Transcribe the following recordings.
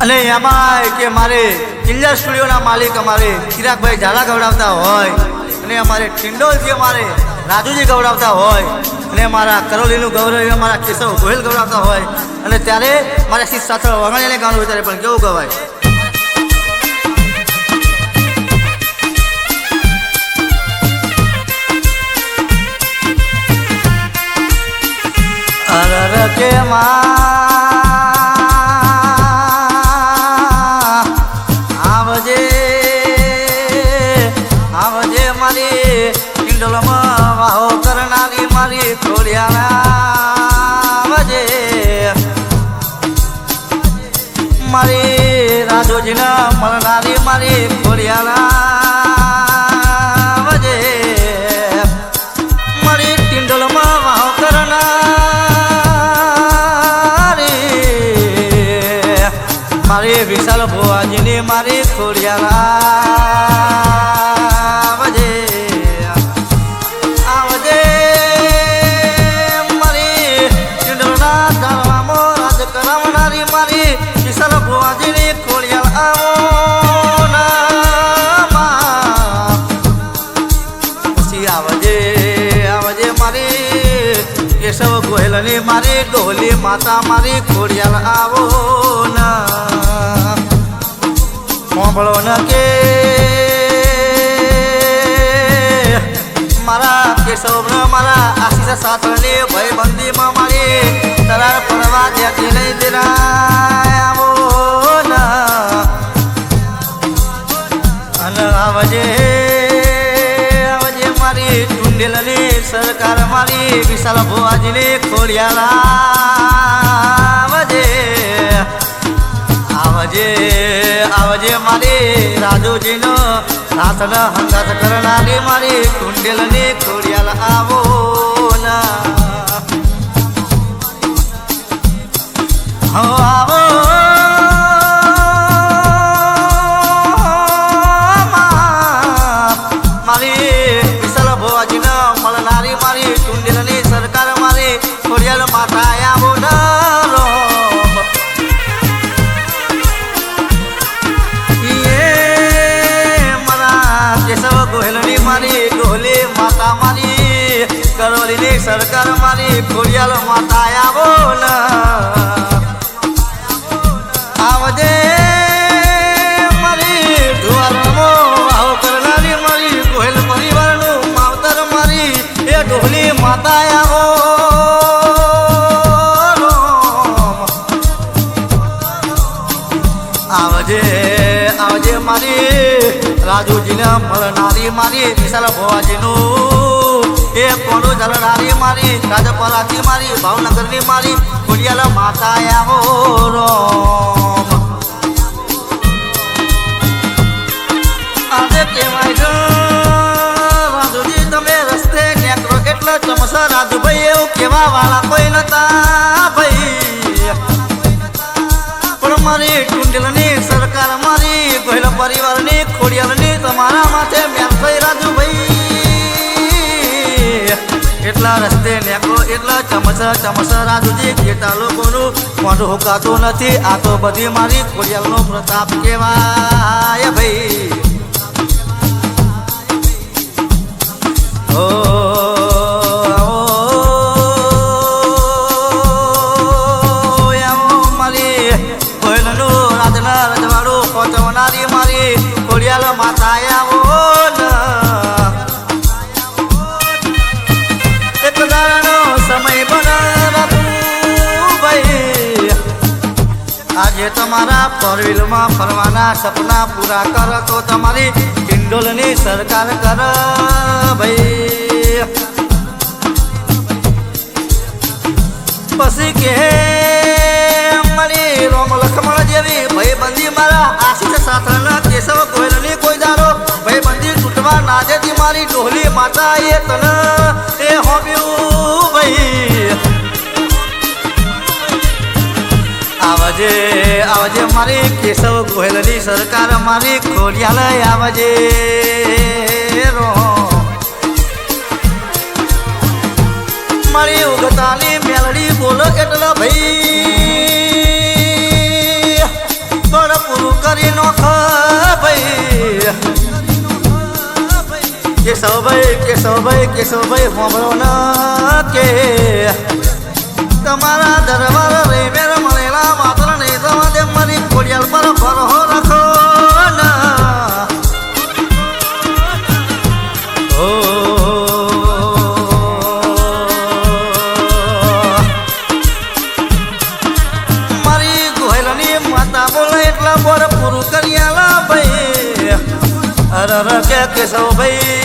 અને એમાં કે મારે કિલ્લર સ્ટુડિયોના માલિક અમારે ચિરાગભાઈ ઝાલા ગવડાવતા હોય અને અમારે ટિંડોલથી અમારે રાજુજી ગવડાવતા હોય અને મારા કરોલીનું ગૌરવ અમારા કેશવ ગોહિલ ગવડાવતા હોય અને ત્યારે મારા શિષ્ય સાથે વગાડીને ગાવાનું હોય ત્યારે પણ કેવું ગવાય. અરર કે આવજે આવજે મારી ટિંડોલમાં વાહો કરનારી મારી ખોડિયાણા આવજે મારી રાજોજીના મળનારી મારી ખોડિયાણા આવજે મારી ટિંડોલમાં વાહો મારી વિશાલ ભુવાજીની મારી ખોડિયાણા આવજે આવજે મારી ટિંડોળના ધારવામાં રાજ કરાવનારી મારી વિશાલ ભુવાજીની ખોડિયાણા પછી આવજે આવજે મારી કેશવ ગોહિલની મારી ડોલી માતા મારી ખોડિયાળ આવો સાંભળો ન કે મારા કેશવ મારા આશીષ સાથની ભાઈબંધીમાં મારી તરાર પડવા દેતી નહીં દેરાય આવો અને આવજે આવજે મારી ટુંડેલની સરકાર મારી વિશાલ ભુવાજીની ખોડિયાળા આવજે આવજે આવજે મારી રાજુજીનો હાથન હંગાત કરનારી મારી ટુંડેલની ખોડિયાળ આવો આવો મારી વિશાલ ભુવાજીનો મળનારી મારી ટુંડેલની સરકાર મારી ખોડિયાળ માતા આવો ગોહિલની મારી ડોલી માતા મારી કરોલીની સરકાર મારી ખોડિયાળ માતા આવો આવજે મારી જુવારમો આવો કરનારી મારી ગોહિલ પરિવારનું માવતર મારી એ ડોલી માતા આવો આવજે આવજે મારી રાજુજીને મળનારી મારી વિશાલ ભુવાજીનું એ કોનો જલનારી મારી રાજપરાથી મારી ભાવનગરની મારી ખોડિયાળ માતા આવો રોમ આજે કહેવાય છે રાજુજી તમે રસ્તે નેકરો એટલે ચમસા રાજુભાઈ એવું કહેવા વાળા કોઈ નતા ભાઈ પણ મારી ટુંડેલની સરકાર મારી ગોહિલ પરિવારની ખોડિયાળની તમારા માથે મેલ થઈ રાજુભાઈ એટલા રસ્તે નેકો એટલા ચમસ રાજુજી જેટલા લોકોનું મોઢું હુકાતું નથી આ તો બધી મારી ખોડિયાળનો પ્રતાપ કહેવાય ભાઈ. પહોંચવનારી મારી ખોડિયાળ માતા આવો એક દાડાનો સમય બનાવું ભાઈ આજે તમારા ફોરવ્હીલમાં ફરવાના સપના પૂરા કર તો તમારી ટિંડોલની સરકાર કર ભાઈ. પછી કે મારી રોમ લખમણ જેવી ભાઈબંધી મારા આશીષ સાથના કેશવ ગોહિલની કોઈ દારો ભાઈબંધી તૂટવા ના દેતી મારી ડોલી માતા એ તન એ હોબ્યું ભાઈ. આવજે આવજે મારી કેશવ ગોહિલની સરકાર મારી ખોડિયાળ આવજે રો મારી ઉગતાની મેલડી બોલો એટલે ભાઈ કેશવભાઈ હોમરો ન કે તમારા દરબાર રે મેર મળેલા માત્ર નહીં જવા દે મારી ખોડિયાલ પર ભરો રાખો મારી ગોહેલની માતા બોલે એટલા બોર પૂરું કરી આલા ભાઈ અરર કે કેશવભાઈ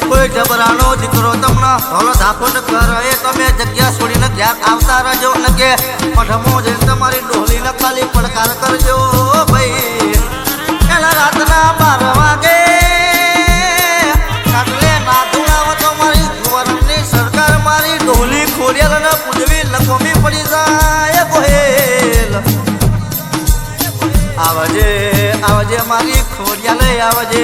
કોઈ જબરાનો દીકરો તમને હોલ ધાપોટ કરે તમે જગ્યા છોડીને ક્યાંક આવતા રહેજો ને કે પઠમો જઈને તમારી ડોલીને ખાલી પડકાર કરજો ભાઈ એના રાતના 12 વાગે કાટલે ના ધુણાવ તો મારી જુવારની સરકાર મારી ડોલી ખોડિયાલને પૂજવી લખોમી પડી જાય ગોહેલ આવજે આવજે મારી ખોડિયાલે આવજે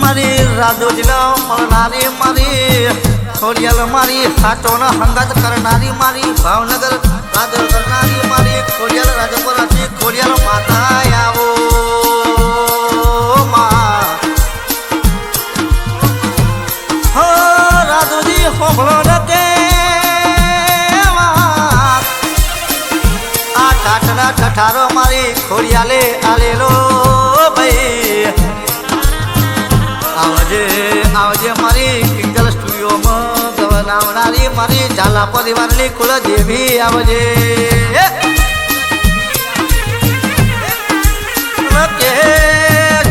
મારી રાધોજીના મળનારી મારી ખોડિયાલ મારી હાચોના હંગાત કરનારી મારી ભાવનગર રાજ કરનારી મારી ખોડિયાલ રાજપરાથી ખોડિયાલ માતા આવો માં હો રાધોજી હોભળો ન કે આ કાટના ઠઠારો મારી ખોડિયાલે આલેલો ભાઈ આવજે આવજે મારી કિંજલ સ્ટુડિયોમાં ગવનાવનારી મારી ઝાલા પરિવારની કુલ દેવી આવજે કે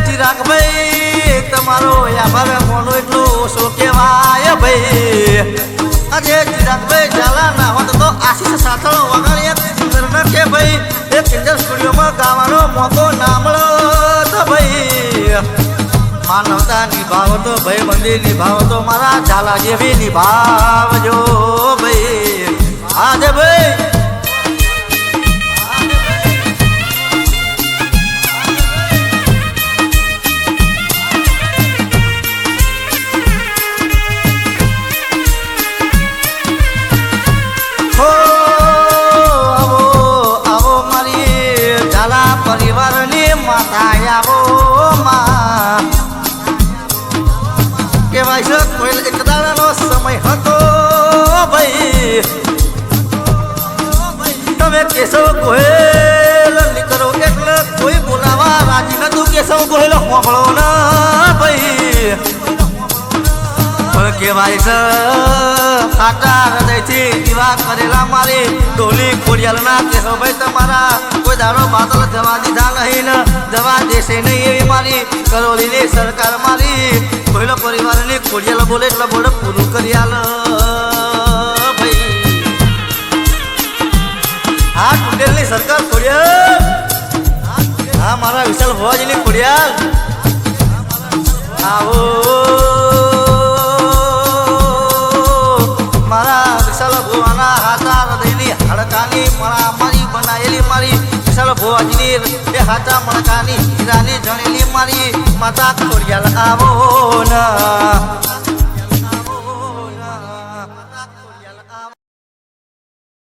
ચિરાગભાઈ તમારો આભાર મોનો એટલો ઓછો કહેવાય ભાઈ આજે ચિરાગભાઈ ઝાલા ના હોત તો આશીષ સાથળ વગાડી કે ભાઈ એ કિંજલ સ્ટુડિયોમાં ગાવાનો મોકો ના મળો તો ભાઈ માનવતા નિભાવો તો ભાઈ મંદિર નિભાવો તો મારા ઝાલા જેવી નિભાવજો ભાઈ આજે ભાઈ હો આવો આવો મારી ઝાલા પરિવારની માતા આવો માં કેવાય છે કોઈ એક દાડાનો સમય હતો ભાઈ તમે કેશવ ગોહેલ નીકળો એટલે કોઈ બોલાવા રાજી નતું કેશવ ગોહેલ હોંભળો ના ભાઈ પણ કેવાય છે ખાટા હૃદયથી દીવા કરેલા મારી ડોલી ખોડિયાલના કેશવભાઈ તમારા કોઈ દાડો બાતલ જવા દીધા નહીં ને જવા દેશે નહીં એવી મારી કરોલીની સરકાર મારી કોઈલો પરિવારની ખોડિયાલ બોલે એટલે બોલે પૂરું કરી આલ ભાઈ હા ટુંડેલની સરકાર ખોડિયાલ હા મારા વિશાલ ભવાજીની ખોડિયાલ આવો મારા વિશાલ ભુવાના હાથા હૃદયની હડકાની મારા મારી બનાયેલી મારી વિશાલ ભુવાજીની એ હાથા મણકાની હીરાની જણેલી મારી માતા ખોડિયાલ આવો ના